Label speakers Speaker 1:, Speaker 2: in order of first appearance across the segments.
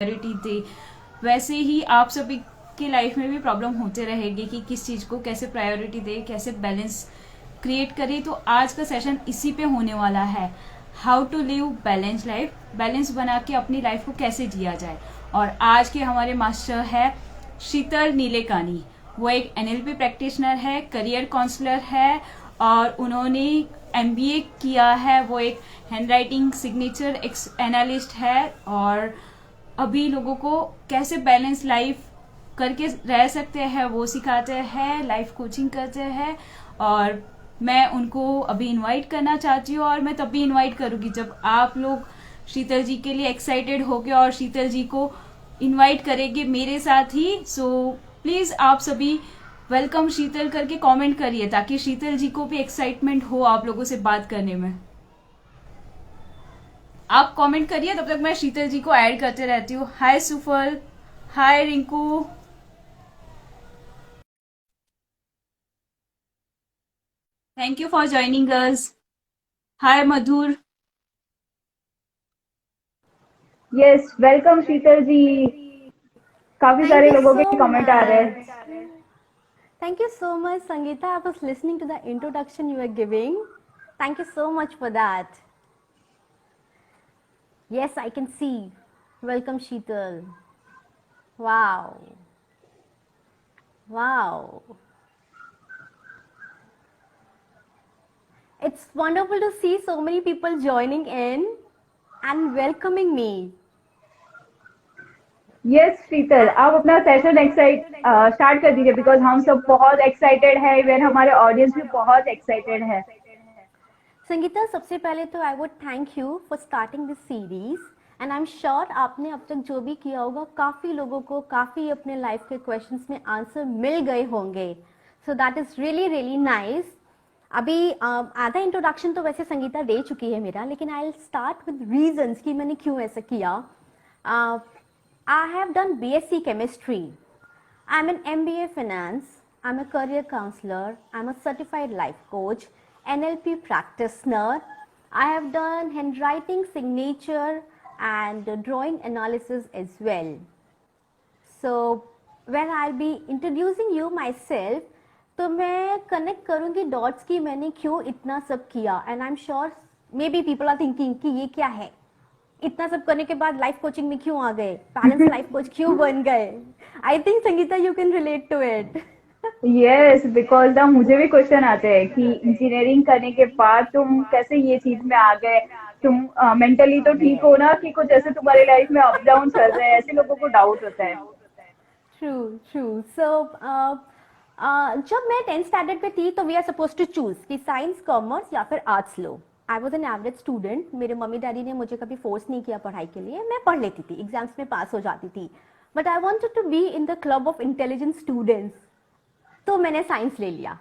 Speaker 1: Priority दे, वैसे ही आप सभी की लाइफ में भी प्रॉब्लम होते रहेगी कि किस चीज़ को कैसे प्रायोरिटी दे, कैसे बैलेंस क्रिएट करें। तो आज का सेशन इसी पे होने वाला है, how to live balance life, balance बना के अपनी लाइफ को कैसे जिया जाए। और आज के हमारे मास्टर है शीतल नीलेकानी। वो एक एनएलपी प्रैक्टिशनर है, करियर काउंसलर है और उन्होंने एमबीए किया है। वो एक हैंडराइटिंग सिग्नेचर एनालिस्ट है और अभी लोगों को कैसे बैलेंस लाइफ करके रह सकते हैं वो सिखाते हैं, लाइफ कोचिंग करते हैं। और मैं उनको अभी इनवाइट करना चाहती हूँ और मैं तभी इनवाइट करूँगी जब आप लोग शीतल जी के लिए एक्साइटेड होगे और शीतल जी को इनवाइट करेंगे मेरे साथ ही। सो प्लीज़ आप सभी वेलकम शीतल करके कमेंट करिए ताकि शीतल जी को भी एक्साइटमेंट हो आप लोगों से बात करने में। आप कमेंट करिए, तब तक मैं शीतल जी को ऐड करते रहती हूँ। Hi Sufal, hi Rinku, thank you for joining us. Hi Madhur.
Speaker 2: Yes, welcome Sheetal ji. काफी
Speaker 3: Thank
Speaker 2: सारे
Speaker 3: you
Speaker 2: लोगों के
Speaker 3: so
Speaker 2: कमेंट आ रहे
Speaker 3: much.
Speaker 2: हैं।
Speaker 3: Thank you so much, Sangeeta. I was listening to the introduction you were giving. Thank you so much for that. Yes, I can see. Welcome, Sheetal. Wow. Wow. It's wonderful to see so many people joining in and welcoming me.
Speaker 2: Yes Sheetal, आप अपना session start कर दीजिए because हम सब बहुत excited है, even हमारे audience भी बहुत एक्साइटेड है।
Speaker 3: संगीता, सबसे पहले तो I would thank you for starting this series and I am sure आपने अब तक जो भी किया होगा काफ़ी लोगों को काफ़ी अपने लाइफ के क्वेश्चंस में आंसर मिल गए होंगे। So that is really really nice. अभी आधा इंट्रोडक्शन तो वैसे संगीता दे चुकी है मेरा, लेकिन I will start with reasons कि मैंने क्यों ऐसा किया। I have done BSc chemistry, I'm an MBA Finance, I'm a career counselor, I'm a certified life coach, NLP practitioner. I have done handwriting signature and drawing analysis as well. So when I'll be introducing you myself, तो मैं connect करूँगी dots की मैंने क्यों इतना सब किया and I am sure maybe people are thinking कि ये क्या है, इतना सब करने के बाद लाइफ कोचिंग में क्यों आ गए, बैलेंस लाइफ कोच क्यों बन गए। I think Sangeeta you can relate to it.
Speaker 2: Yes, because ना मुझे भी क्वेश्चन आते हैं कि इंजीनियरिंग करने के बाद तुम कैसे ये चीज में आ गए। तुम मेंटली तो ठीक हो ना, कि कुछ ऐसे तुम्हारी लाइफ में अप डाउन चल रहे हैं, ऐसे लोगों को डाउट होता है।
Speaker 3: True true. सो जब मैं 10th स्टैंडर्ड में थी तो we are suppose to choose कि साइंस कॉमर्स या फिर आर्ट्स लो। I was an average student, मेरे मम्मी डैडी ने मुझे कभी फोर्स नहीं किया पढ़ाई के लिए, मैं पढ़ लेती थी, एग्जाम्स में पास हो जाती थी, but I wanted to be in the club of intelligent students, तो मैंने साइंस ले लिया।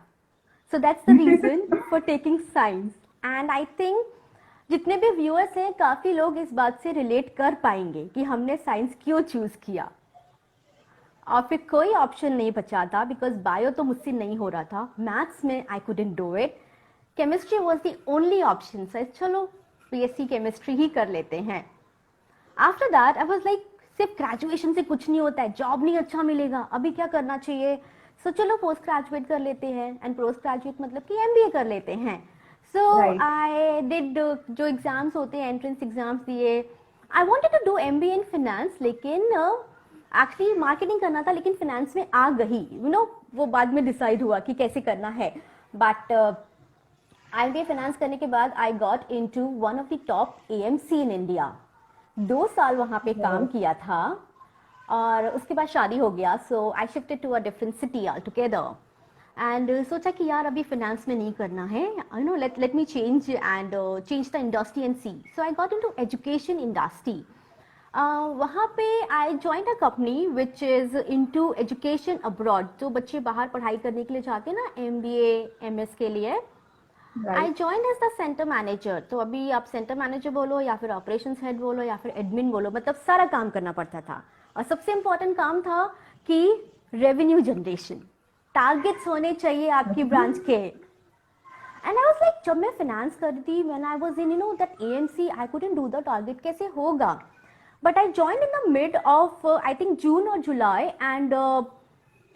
Speaker 3: So that's the reason for taking science and I think जितने भी व्यूअर्स हैं काफी लोग इस बात से रिलेट कर पाएंगे कि हमने साइंस क्यों चूज किया। और फिर कोई ऑप्शन नहीं बचा था बिकॉज बायो तो मुझसे नहीं हो रहा था, मैथ्स में आई couldn't do it, chemistry was the only option, चलो बीएससी केमिस्ट्री ही कर लेते हैं। After that I was like सिर्फ ग्रेजुएशन से कुछ नहीं होता है, जॉब नहीं अच्छा मिलेगा, अभी क्या करना चाहिए, सो चलो पोस्ट ग्रेजुएट कर लेते हैं एंड पोस्ट ग्रेजुएट मतलब कि एमबीए कर लेते हैं। सो आई डिड जो एग्जाम्स होते हैं एंट्रेंस एग्जाम्स दिए। I wanted to do MBA in finance, लेकिन एक्चुअली मार्केटिंग करना था, लेकिन फिनेंस में आ गई, यू नो वो बाद में डिसाइड हुआ कि कैसे करना है। बट एमबीए फिनेंस करने के बाद आई got into one of the top AMC in India, 2 साल वहाँ पे काम किया था और उसके बाद शादी हो गया। So I shifted to a different city all together and सोचा कि यार अभी फिनेंस में नहीं करना है, you know let me change and change the industry and see. So I got into education industry. वहाँ पे I join a company which is into education abroad, जो बच्चे बाहर पढ़ाई करने के लिए जाते हैं ना एमबीए एमएस के लिए। I join as the centre manager, तो अभी आप सेंटर मैनेजर बोलो या फिर ऑपरेशंस हेड बोलो या फिर एडमिन बोलो, मतलब सारा काम करना पड़ता था। और सबसे इम्पोर्टेंट काम था कि रेवेन्यू जनरेशन, टारगेट्स होने चाहिए आपकी ब्रांच के। एंड आई वाज लाइक जब मैं फाइनेंस करती, when I was in you know that AMC, I couldn't do the target, कैसे होगा। But I join in the mid of I think June और जुलाई एंड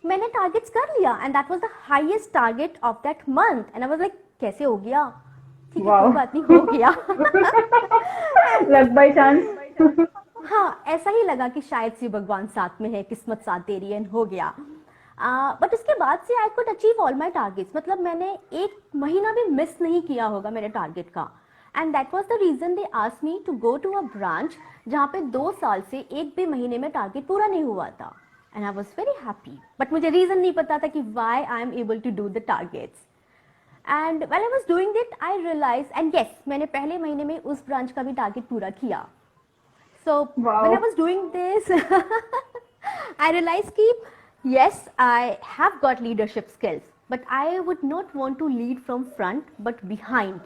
Speaker 3: मैंने targets कर लिया and that was the highest target of that month and I was like कैसे हो गया, ठीक है
Speaker 2: Wow.
Speaker 3: कोई बात नहीं, हो गया.
Speaker 2: Luck by chance.
Speaker 3: हाँ, ऐसा ही लगा कि शायद से भगवान साथ में है, किस्मत साथ दे रही है, हो गया. बट उसके बाद से I could achieve all my targets. मतलब मैंने एक महीना भी मिस नहीं किया होगा मेरे टारगेट का. And that was the reason they asked me to go to a branch जहाँ पे 2 साल से एक भी महीने में टारगेट पूरा नहीं हुआ था. And I was very happy. But मुझे रीजन नहीं पता था कि why I am able to do the targets. And when I was doing it I realize and yes, मैंने पहले महीने में उस ब्रांच का भी टारगेट पूरा किया. So
Speaker 2: Wow.
Speaker 3: when I was doing this, I realized कि yes, I have got leadership skills, but I would not want to lead from front, but behind,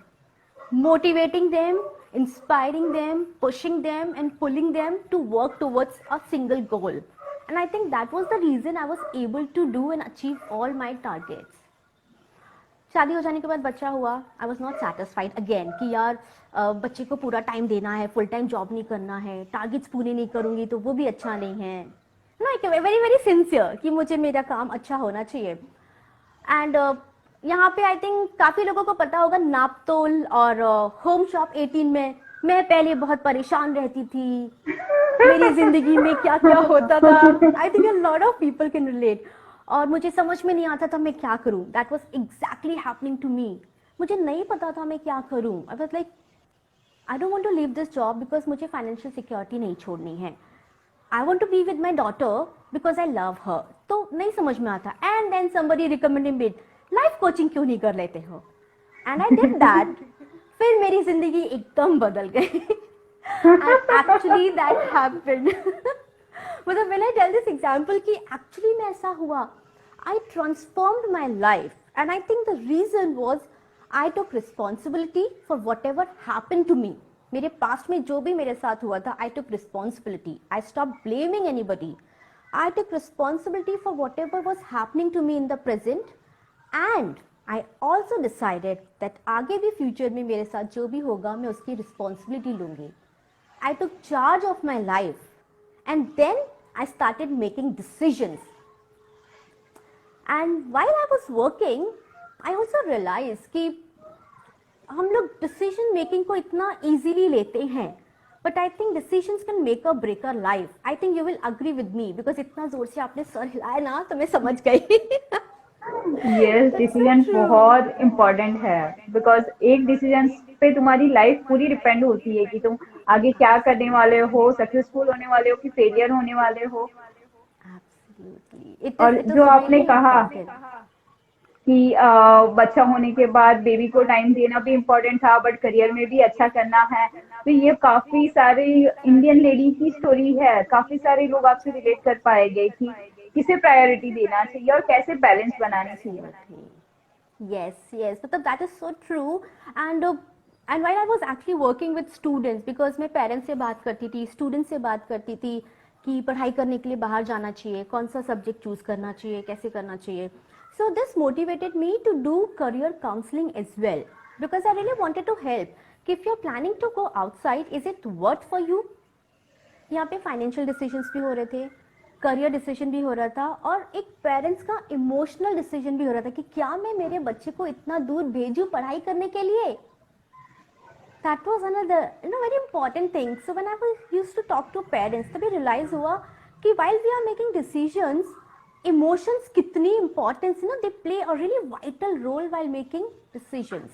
Speaker 3: motivating them, inspiring them, pushing them, and pulling them to work towards a single goal. And I think that was the reason I was able to do and achieve all my targets. शादी हो जाने के बाद बच्चा हुआ. I was not satisfied again कि यार बच्चे को पूरा टाइम देना है, फुल टाइम जॉब नहीं करना है, टारगेट्स पूरे नहीं करूंगी तो वो भी अच्छा नहीं है. नो, वेरी वेरी सिंसियर कि मुझे मेरा काम अच्छा होना चाहिए. एंड यहाँ पे आई थिंक काफी लोगों को पता होगा नापतोल और होम शॉप 18 में मैं पहले बहुत परेशान रहती थी. मेरी जिंदगी में क्या क्या होता था. I think a lot of people can relate. और मुझे समझ में नहीं आता था मैं क्या करूं. That was exactly happening to me. मुझे नहीं पता था मैं क्या करूं. I was like I don't want to leave this job because मुझे फाइनेंशियल सिक्योरिटी नहीं छोड़नी है. I want to be with my daughter because I love her. तो नहीं समझ में आता. And then somebody recommended me, life coaching क्यों नहीं कर लेते हो. And I did that. फिर मेरी जिंदगी एकदम बदल गई. Actually that happened. मतलब when I tell this example कि actually में ऐसा हुआ. I transformed my life and I think the reason was I took responsibility for whatever happened to me. मेरे past में जो भी मेरे साथ हुआ था, I took responsibility. I stopped blaming anybody. I took responsibility for whatever was happening to me in the present and I also decided that आगे भी future में मेरे साथ जो भी होगा मैं उसकी responsibility लूंगी. I took charge of my life and then I started making decisions. And while I was working, I also realized कि हम लोग decision making को इतना easily लेते हैं. But I think decisions can make or break our life. I think you will agree with me because इतना जोर से आपने सर हिलाया ना तो मैं समझ गई.
Speaker 2: यस, डिसीजन बहुत इम्पोर्टेंट है बिकॉज एक डिसीजन पे तुम्हारी लाइफ पूरी डिपेंड होती है कि तुम आगे क्या करने वाले हो, सक्सेसफुल होने वाले हो कि फेलियर होने वाले हो. और जो आपने कहा कि बच्चा होने के बाद बेबी को टाइम देना भी इम्पोर्टेंट था बट करियर में भी अच्छा करना है, तो ये काफी सारे इंडियन लेडी की स्टोरी है. काफी सारे लोग आपसे रिलेट कर पाएंगे कि किसे प्रायोरिटी देना चाहिए और कैसे बैलेंस बनानी चाहिए.
Speaker 3: Yes, मतलब that is so true. And while I was actually working with students, because मैं पेरेंट्स से बात करती थी, स्टूडेंट्स से बात करती थी कि पढ़ाई करने के लिए बाहर जाना चाहिए, कौन सा सब्जेक्ट चूज करना चाहिए, कैसे करना चाहिए. So this motivated me to do career counseling as well because I really wanted to help. If you're planning to go outside, is it worth for you? यहाँ पे फाइनेंशियल डिसीजंस भी हो रहे थे, करियर डिसीजन भी हो रहा था और एक पेरेंट्स का इमोशनल डिसीजन भी हो रहा था कि क्या मैं मेरे बच्चे को इतना दूर भेजूं पढ़ाई करने के लिए. That was another very important thing. So when I used to talk to parents, तभी realize हुआ कि while we are making decisions, emotions कितनी importance, they play a really vital role while making decisions.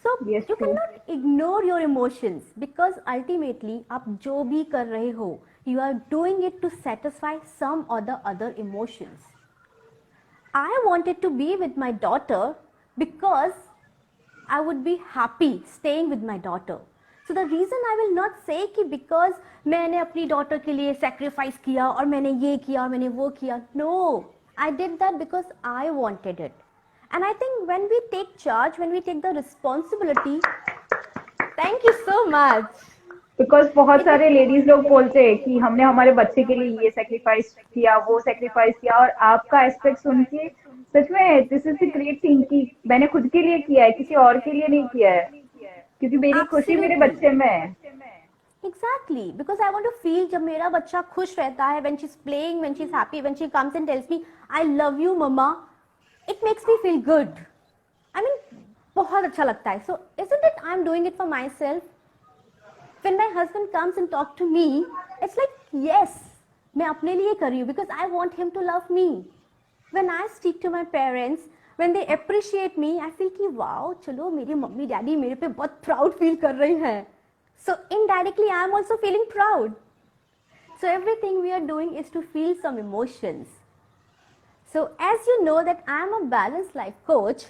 Speaker 3: So
Speaker 2: Yes,
Speaker 3: you
Speaker 2: true.
Speaker 3: cannot ignore your emotions because ultimately आप जो भी कर रहे हो, you are doing it to satisfy some or the other emotions. I wanted to be with my daughter because I would be happy staying with my daughter. So the reason I will not say कि because मैंने अपनी daughter के लिए sacrifice किया और मैंने ये किया और मैंने वो किया. No, I did that because I wanted it. And I think when we take charge, when we take the responsibility, thank you so much.
Speaker 2: Because बहुत सारे लेडीज लोग बोलते हैं कि हमने हमारे बच्चे के लिए ये सेक्रीफाइस किया, वो सेक्रीफाइस किया, और आपका एस्पेक्ट सुन के सच में this is the great thing कि मैंने खुद के लिए किया है, किसी और के लिए नहीं किया है, क्योंकि मेरी खुशी मेरे बच्चे में है.
Speaker 3: Exactly, because I want to feel जब मेरा बच्चा खुश रहता है, when she's playing, when she's happy, when she comes and tells me I love you mama, it makes me feel good. I mean, बहुत अच्छा लगता है. So isn't it I'm doing it for myself? When my husband comes and talk to me, it's like yes, मैं अपने लिए कर रही हूँ because I want him to love me. When I speak to my parents, when they appreciate me, I feel कि wow, चलो मेरी mummy daddy मेरे पे बहुत proud feel कर रहे हैं. So indirectly, I am also feeling proud. So everything we are doing is to feel some emotions. So as you know that I am a balanced life coach,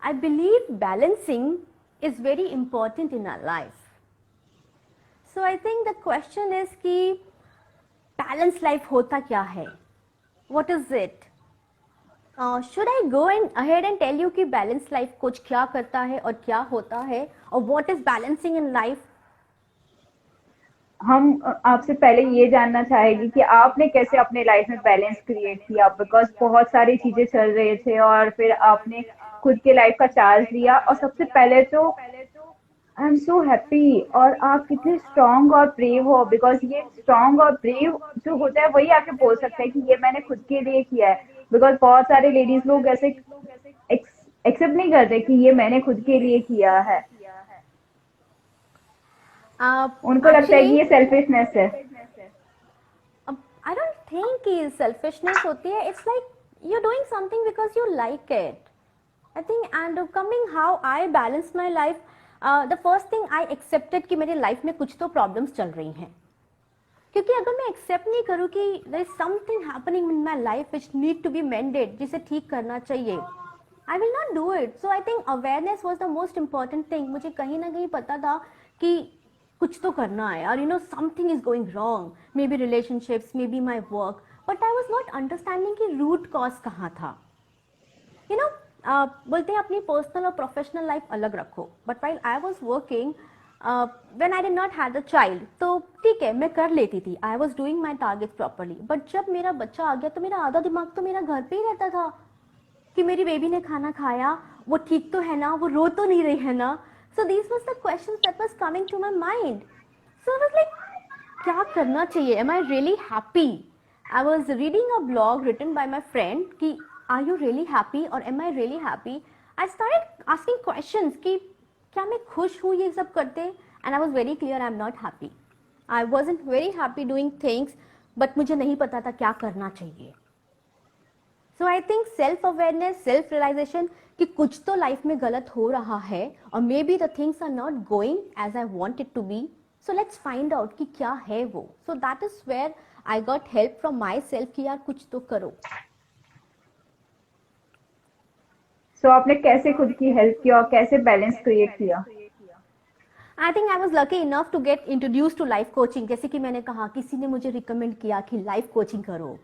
Speaker 3: I believe balancing is very important in our life. So I think the question is कि balanced life होता क्या है? What is it? Should I go ahead and tell you कि balanced life coach क्या करता है और क्या होता है और what is balancing in life?
Speaker 2: हम आपसे पहले ये जानना चाहेंगे कि आपने कैसे अपने लाइफ में बैलेंस क्रिएट किया, बिकॉज बहुत सारी चीजें चल रहे थे और फिर आपने खुद के लाइफ का चार्ज लिया। और सबसे पहले तो आई एम सो हैप्पी, और आप कितने स्ट्रांग और ब्रेव हो, बिकॉज ये स्ट्रांग और ब्रेव जो होता है वही आके बोल सकता है कि ये मैंने खुद के लिए किया है। बिकॉज बहुत सारे लेडीज लोग ऐसे एक्सेप्ट नहीं करते कि ये मैंने खुद के लिए किया है, उनको लगता है कि ये सेल्फिशनेस है।
Speaker 3: I don't think कि selfishness होती है. It's like you're doing something because you like it. I think and coming how I balance my life, the first thing I accepted कि मेरे लाइफ में कुछ तो प्रॉब्लम्स चल रही हैं. क्योंकि अगर मैं एक्सेप्ट नहीं करूँ कि there is something happening in my life which need to be mended, जिसे ठीक करना चाहिए, I will not do it. So I think awareness was the most important thing. मुझे कहीं ना कहीं पता था कि कुछ तो करना है और something is going wrong, maybe relationships, maybe my work, but I was not understanding कि root cause कहाँ था. बोलते हैं अपनी पर्सनल और प्रोफेशनल लाइफ अलग रखो, but while I was working, when I did not have a child, तो ठीक है मैं कर लेती थी, I was doing my targets properly, but जब मेरा बच्चा आ गया तो मेरा आधा दिमाग तो मेरा घर पे ही रहता था कि मेरी बेबी ने खाना खाया, वो ठीक तो है ना, वो रो तो नहीं रही है ना. So these was the questions that was coming to my mind. So I was like, क्या करना चाहिए? Am I really happy? I was reading a blog written by my friend कि are you really happy or am I really happy? I started asking questions कि क्या मैं खुश हूँ ये सब करते? And I was very clear I am not happy. I wasn't very happy doing things, but मुझे नहीं पता था क्या करना चाहिए. So I think self awareness, self realization कि कुछ तो लाइफ में गलत हो रहा है और may be the things are not going as I want it to be, so let's find out कि क्या है वो. So that is where I got help from myself कि यार कुछ तो करो.
Speaker 2: सो आपने कैसे खुद की हेल्प किया और कैसे बैलेंस क्रिएट किया?
Speaker 3: I think I was lucky enough to get introduce to life coaching. जैसे कि मैंने कहा किसी ने मुझे रिकमेंड किया कि लाइफ कोचिंग करो,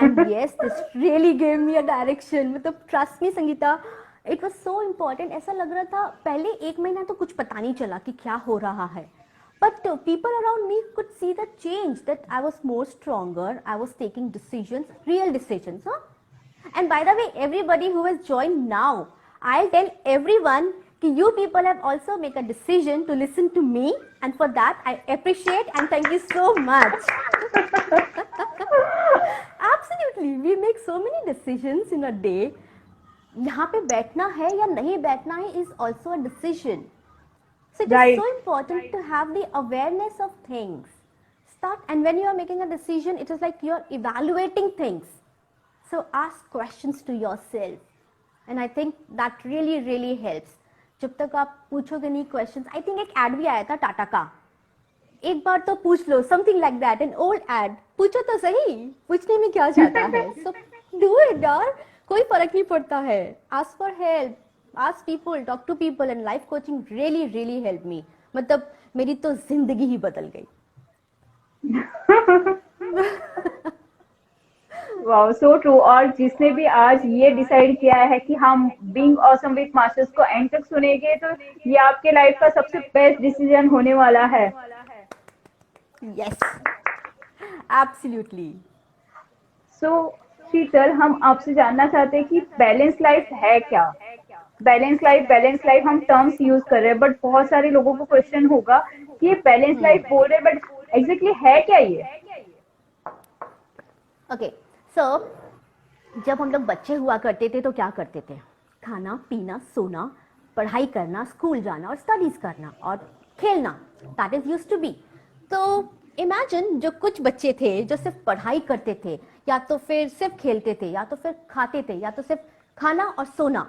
Speaker 3: and yes, this really gave me a direction. मतलब trust me Sangeeta, it was so important. ऐसा लग रहा था पहले एक महीना तो कुछ पता नहीं चला कि क्या हो रहा है, but people around me could see the change, that I was more stronger, I was taking decisions, real decisions, huh? And by the way, everybody who has joined now, I'll tell everyone कि you people have also make a decision to listen to me, and for that I appreciate and thank you so much. Absolutely, we make so many decisions in a day. यहाँ पे बैठना है या नहीं बैठना है is also a decision. So it is so important to have the awareness of things. And when you are making a decision, it is like you are evaluating things. So ask questions to yourself, and I think that really really helps. जब तक आप पूछोगे नहीं questions, I think एक ad भी आया था टाटा का, एक बार तो पूछ लो, something like that, an old ad. पूछो तो सही, पूछने में क्या जाता है. सो डू इट यार, कोई फर्क नहीं पड़ता है. Ask for help, ask people, talk to people, and life coaching really really help me. मतलब मेरी तो जिंदगी ही बदल गई.
Speaker 2: Wow, so true. और जिसने भी आज ये डिसाइड किया है कि हम बीइंग ऑसम विद मास्टर्स को एंड तक सुनेंगे, तो ये आपके लाइफ का सबसे बेस्ट डिसीजन होने वाला है.
Speaker 3: Yes, absolutely.
Speaker 2: So, शीतल, हम आपसे जानना चाहते हैं कि बैलेंस लाइफ है क्या? बैलेंस लाइफ हम टर्म्स यूज कर रहे हैं, बट बहुत सारे लोगों को क्वेश्चन होगा कि ये बैलेंस लाइफ बोल रहे, बट एग्जैक्टली है क्या ये?
Speaker 3: ओके, सो जब हम लोग बच्चे हुआ करते थे तो क्या करते थे? खाना पीना सोना, पढ़ाई करना, स्कूल जाना और स्टडीज करना और खेलना, that is used to be. तो इमेजिन जो कुछ बच्चे थे जो सिर्फ पढ़ाई करते थे, या तो फिर सिर्फ खेलते थे, या तो फिर खाते थे, या तो सिर्फ खाना और सोना,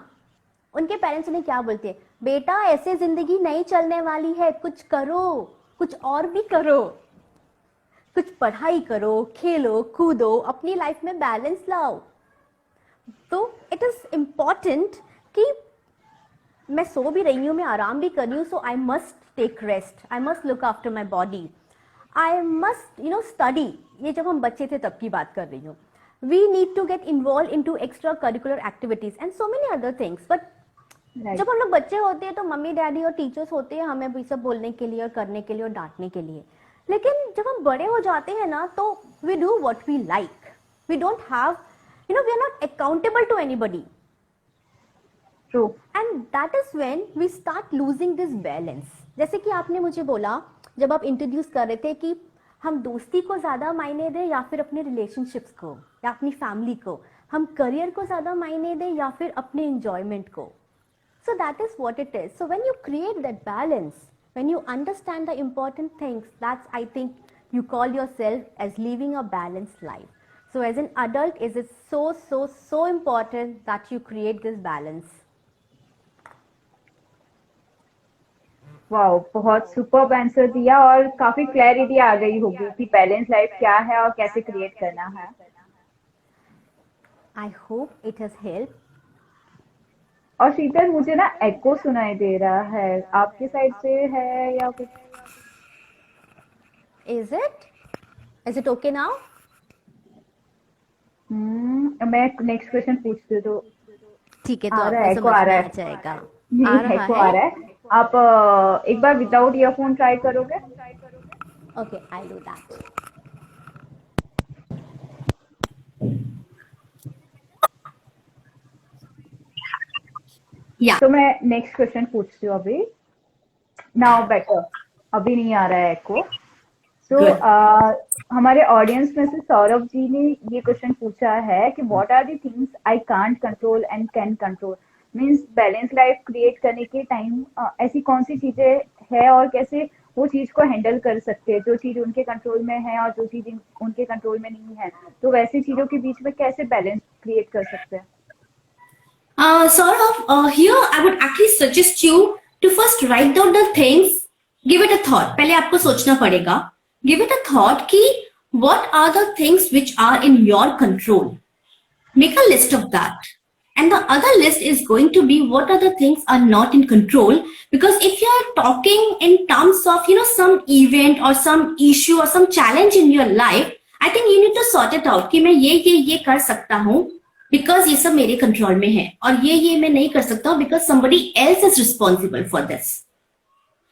Speaker 3: उनके पेरेंट्स उन्हें क्या बोलते? बेटा ऐसे जिंदगी नहीं चलने वाली है, कुछ करो, कुछ और भी करो, कुछ पढ़ाई करो, खेलो कूदो, अपनी लाइफ में बैलेंस लाओ। तो इट इज इम्पॉर्टेंट कि मैं सो भी रही हूँ, मैं आराम भी कर रही हूँ, so I must take rest, I must look after my body, I must study. ये जब हम बच्चे थे तब की बात कर रही हूँ। We need to get involve in to extracurricular activities and so many other things. But जब हम लोग बच्चे होते हैं तो मम्मी डैडी और टीचर्स होते हैं हमें भी सब बोलने के लिए और करने के लिए और डांटने के लिए। लेकिन जब हम बड़े हो जाते हैं ना, तो we do what we like, we don't have we are not accountable to anybody.
Speaker 2: True.
Speaker 3: And that is when we start losing this balance. जैसे कि आपने मुझे बोला जब आप इंट्रोड्यूस कर रहे थे कि हम दोस्ती को ज्यादा मायने दें या फिर अपने रिलेशनशिप्स को या अपनी फैमिली को, हम करियर को ज्यादा मायने दें या फिर अपने एंजॉयमेंट को। So that is what it is. So when you create that balance, when you understand the important things, that's, I think, you call yourself as living a balanced life. So as an adult, is it so important that you create this balance?
Speaker 2: Wow, बहुत superb answer दिया और काफी clarity आ गई होगी कि balance life क्या है और कैसे क्रिएट करना है।
Speaker 3: I hope it has helped.
Speaker 2: और शीतल, मुझे ना एको सुनाई दे रहा है, आपके साइड से है या कुछ?
Speaker 3: Is it okay now?
Speaker 2: मैं नेक्स्ट क्वेश्चन पूछती हूँ तो
Speaker 3: ठीक है, तो
Speaker 2: आ रहा है,
Speaker 3: आपको
Speaker 2: एको
Speaker 3: समझ
Speaker 2: आ
Speaker 3: में
Speaker 2: रहा
Speaker 3: आ
Speaker 2: है।
Speaker 3: जाएगा।
Speaker 2: नहीं,
Speaker 3: आ रहा
Speaker 2: एको आ रहा
Speaker 3: है?
Speaker 2: है। आप एक बार विदाउट ईयरफोन ट्राई करोगे?
Speaker 3: Okay, I'll do that.
Speaker 4: Yeah.
Speaker 2: तो मैं नेक्स्ट क्वेश्चन पूछती हूँ अभी। नाउ बेटर, अभी नहीं आ रहा है एको। तो
Speaker 4: Good.
Speaker 2: हमारे ऑडियंस में से सौरभ जी ने ये क्वेश्चन पूछा है कि what are the things I can't control and can control. Means balance life create करने के टाइम ऐसी कौन सी चीजें है और कैसे वो चीज को हैंडल कर सकते हैं, जो चीज उनके कंट्रोल में है और जो चीज उनके कंट्रोल में नहीं है, तो वैसी चीजों के बीच में कैसे बैलेंस क्रिएट कर सकते हैं?
Speaker 4: Saurabh, here I would actually suggest you to first write down the things, give it a thought. पहले आपको सोचना पड़ेगा, give it a thought कि what are the things which are in your control. Make a list of that. And the other list is going to be what are the things are not in control. Because if you are talking in terms of, some event or some issue or some challenge in your life, I think you need to sort it out कि मैं ये कर सकता हूँ because ये सब मेरे control में है, और ये मैं नहीं कर सकता हूँ because somebody else is responsible for this.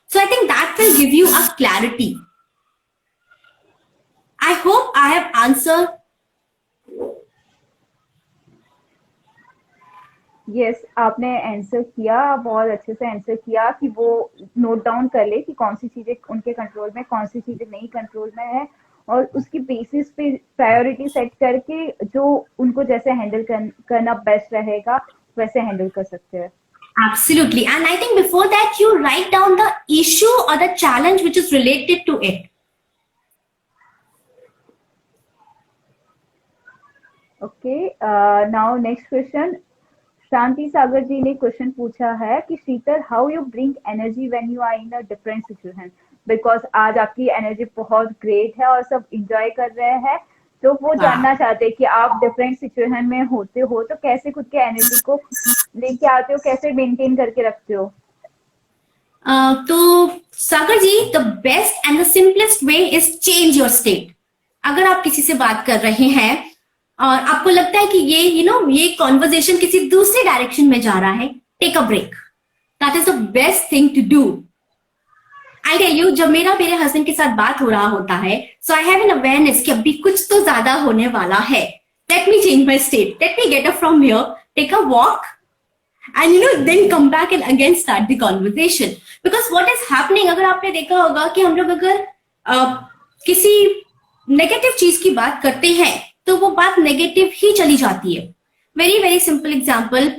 Speaker 4: So I think that will give you a clarity. I hope I have answered.
Speaker 2: Yes, आपने आंसर किया, बहुत अच्छे से आंसर किया कि वो नोट डाउन कर ले कि कौन सी चीजें उनके कंट्रोल में, कौन सी चीजें नहीं कंट्रोल में है, और उसकी बेसिस पे प्रायोरिटी सेट करके जो उनको जैसे हैंडल करना बेस्ट रहेगा वैसे हैंडल कर सकते हैं।
Speaker 4: Absolutely. And I think before that you write down the issue or the challenge which is related to it.
Speaker 2: Okay, now next question. Shanti Sagar ji ने क्वेश्चन पूछा है कि Sheetal, how you bring energy when you are in a different situation? Because आज आपकी energy बहुत great है और सब इंजॉय कर रहे हैं, तो वो जानना चाहते हैं कि आप डिफरेंट सिचुएशन में होते हो तो कैसे खुद के एनर्जी को लेके आते हो, कैसे मेंटेन करके रखते हो?
Speaker 4: तो Sagar ji, the best and the simplest way is change your state. अगर आप किसी से बात कर रहे हैं और आपको लगता है कि ये कॉन्वर्जेशन किसी दूसरे डायरेक्शन में जा रहा है, take a break. That is the best thing to do. I tell you, जब मेरे हस्बैंड के साथ बात हो रहा होता है, so I have an awareness कि अभी कुछ तो ज्यादा होने वाला है. Let me change my state, let me get up from here, take a walk and then come back and again start the conversation. Because what is happening, अगर आपने देखा होगा कि हम लोग अगर किसी नेगेटिव चीज की बात करते हैं तो वो बात नेगेटिव ही चली जाती है. वेरी वेरी सिंपल एग्जाम्पल,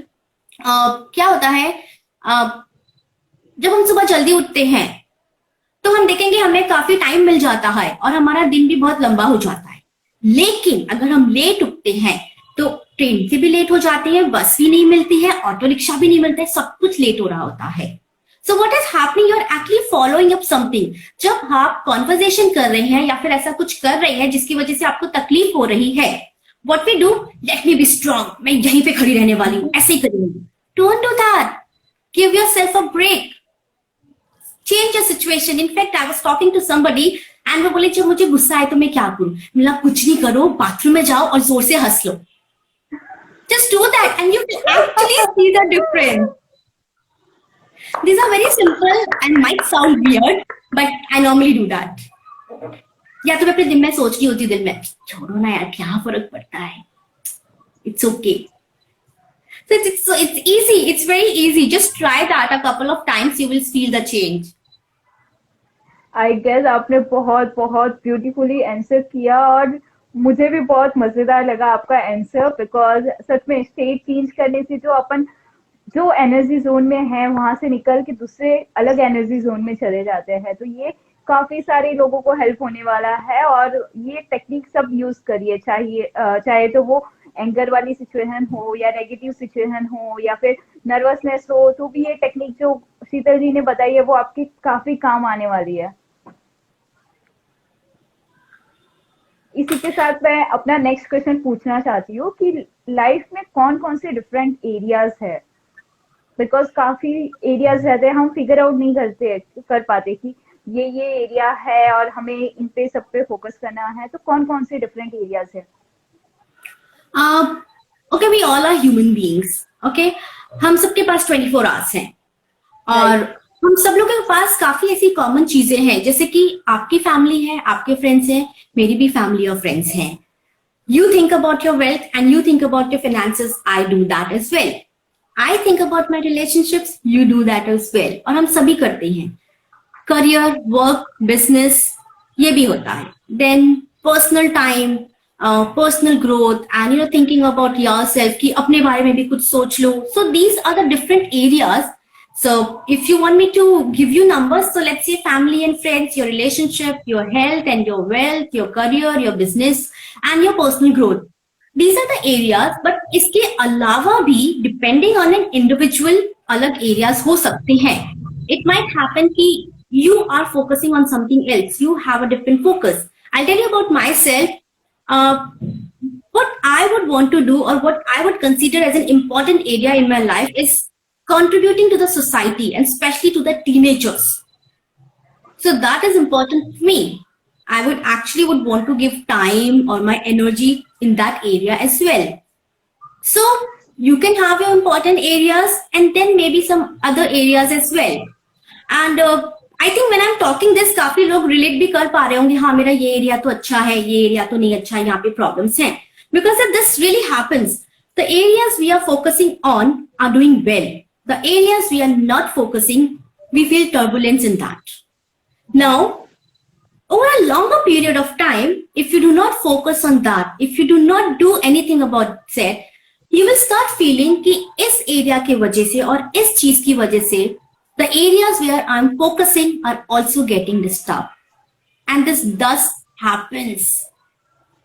Speaker 4: क्या होता है, जब हम सुबह जल्दी उठते हैं तो हम देखेंगे हमें काफी टाइम मिल जाता है और हमारा दिन भी बहुत लंबा हो जाता है. लेकिन अगर हम लेट उठते हैं तो ट्रेन से भी लेट हो जाती है, बस भी नहीं मिलती है, ऑटो रिक्शा भी नहीं मिलता है, सब कुछ लेट हो रहा होता है. So what is happening, you are actually following up something. जब आप कॉन्वर्सेशन कर रहे हैं या फिर ऐसा कुछ कर रहे हैं जिसकी वजह से आपको तकलीफ हो रही है, what we do, let me be strong, मैं यहीं पे खड़ी रहने वाली हूँ, ऐसे ही करूंगी. Don't do that. Give yourself a break. Change your situation. In fact I was talking to somebody and वो बोले जब मुझे गुस्सा आए तो मैं क्या करूं. मतलब कुछ नहीं करो, बाथरूम में जाओ और जोर से हंस लो. Just do that and you will actually see the difference. These are very simple and might sound weird, but I normally do that. या तो मैं अपने दिन में सोच रही होती, दिन में छोड़ो ना यार, क्या फर्क पड़ता है, it's okay. So it's easy, it's very easy. Just try that a couple of times, you will feel the change.
Speaker 2: I guess आपने बहुत बहुत ब्यूटीफुली आंसर किया और मुझे भी बहुत मजेदार लगा आपका आंसर. बिकॉज सच में स्टेट चेंज करने से जो अपन जो एनर्जी जोन में है वहां से निकल के दूसरे अलग एनर्जी जोन में चले जाते हैं. तो ये काफी सारे लोगों को हेल्प होने वाला है और ये टेक्निक सब यूज करिए, चाहे तो वो एंगर वाली सिचुएशन हो या नेगेटिव सिचुएशन हो या फिर नर्वसनेस हो, तो भी ये टेक्निक जो शीतल जी ने बताई है वो आपके काफी काम आने वाली है. इसी के साथ मैं अपना नेक्स्ट क्वेश्चन पूछना चाहती हूँ कि लाइफ में कौन कौन से डिफरेंट एरियाज है. बिकॉज काफी एरियाज रहते हैं, हम फिगर आउट नहीं कर पाते कि ये एरिया है और हमें इन पे सब पे फोकस करना है. तो कौन कौन से डिफरेंट एरियाज है?
Speaker 4: Okay, we all are human beings. Okay, हम सबके पास 24 आवर्स हैं और हम सब लोगों के पास काफी ऐसी कॉमन चीजें हैं, जैसे कि आपकी फैमिली है, आपके फ्रेंड्स हैं, मेरी भी फैमिली और फ्रेंड्स हैं. You think about your wealth and you think about your finances. I do that as well. I think about my relationships. You do that as well. और हम सभी करते हैं. करियर, वर्क, बिजनेस, ये भी होता है. Then personal time, personal growth, and thinking about yourself कि अपने बारे में भी कुछ सोच लो. So these are the different areas. So if you want me to give you numbers, so let's say family and friends, your relationship, your health and your wealth, your career, your business, and your personal growth. These are the areas, but इसके अलावा भी depending on an individual अलग areas हो सकते हैं. It might happen कि you are focusing on something else. You have a different focus. I'll tell you about myself. What I would want to do or what I would consider as an important area in my life is contributing to the society and especially to the teenagers. So that is important to me. I would want to give time or my energy in that area as well. So you can have your important areas and then maybe some other areas as well. And I think when I'm talking this, काफी लोग relate भी कर पा रहे होंगे, हाँ मेरा ये एरिया तो अच्छा है, ये एरिया तो नहीं अच्छा है, यहाँ पे problems हैं. Because if this really happens, the areas we are focusing on are doing well. The areas we are not focusing, we feel turbulence in that. Now, over a longer period of time, if you do not focus on that, if you do not do anything about that, you will start feeling कि इस area के वजह से और इस चीज की वजह से the areas where I'm focusing are also getting disturbed. And this does happens.